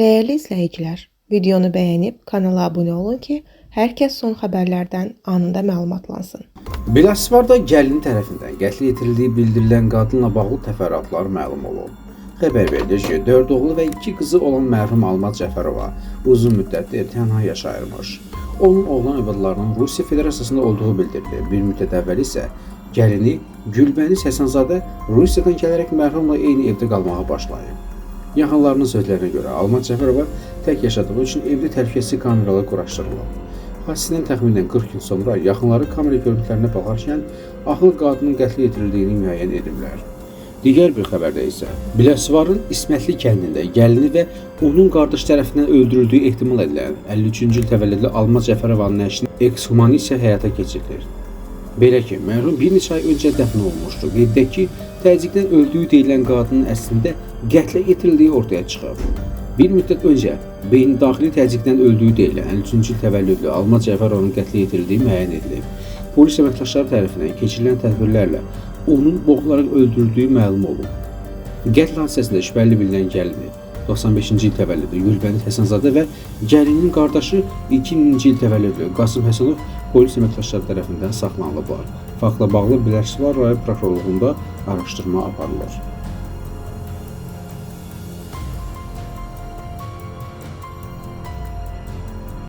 Değerli izləyicilər, videonu bəyənib kanala abunə olun ki, hər kəs son xəbərlərdən anında məlumatlansın. Biləsuvarda gəlini tərəfindən qətl yetirildiyi bildirilən qadınla bağlı təfərrüatlar məlum olub. Xəbər verilir ki, 4 oğlu və 2 qızı olan mərhum Almaz Cəfərova uzun müddətdir tənha yaşayırmış. Onun oğlan övladlarının Rusiya Federasiyasında olduğu bildirilir. Bir müddət əvvəl isə gəlini Gülbəniz Həsənzadə Rusiyadan gələrək mərhumla eyni evdə qalmağa başlayıb. Yaxınlarının sözlərinə görə Almaz Cəfərova tək yaşadığı üçün evdə təhlükəsizlik kameraları quraşdırılıb. Hadisədən təxminən 40 gün sonra yaxınları kamera görüntülərinə baxarkən axıl qadının qətl yetirildiyini müəyyən ediblər. Digər bir xəbərdə isə Biləsuvarın İsmətli kəndində gəlini və onun qardaş tərəfindən öldürüldüyü ehtimal edilən 53-cü il təvəllüdlü Almaz Cəfərovanın əşinin ekshumasiya həyata keçirilir. Belə ki, mərhum bir neçə ay öncə dəfn olunmuşdu. Qeyd edək ki, təzyiqdən öldüyü deyilən qadının əslində qətlə yetirildiyi ortaya çıxıb. Bir müddət öncə beyni-daxili təzyiqdən öldüyü deyilən 53-cü il təvəllüdlü Almaz Cəfərovanın qətlə yetirildiyi müəyyən edilib. Polis əməkdaşları tərəfindən keçirilən tədbirlərlə onun boğularaq öldürüldüyü məlum olub. Qətl hadisəsində şübhəli bilinən gəlini 95-ci il təvəllüdlü Gülbəniz Həsənzadə və gəlinin qardaşı 2000-ci il təvəllüdlü Qasım Həsənov polis əməkdaşları tərəfindən saxlanılıblar. Faktla bağlı Biləsuvar rayon prokurorluğunda araşdırma aparılır.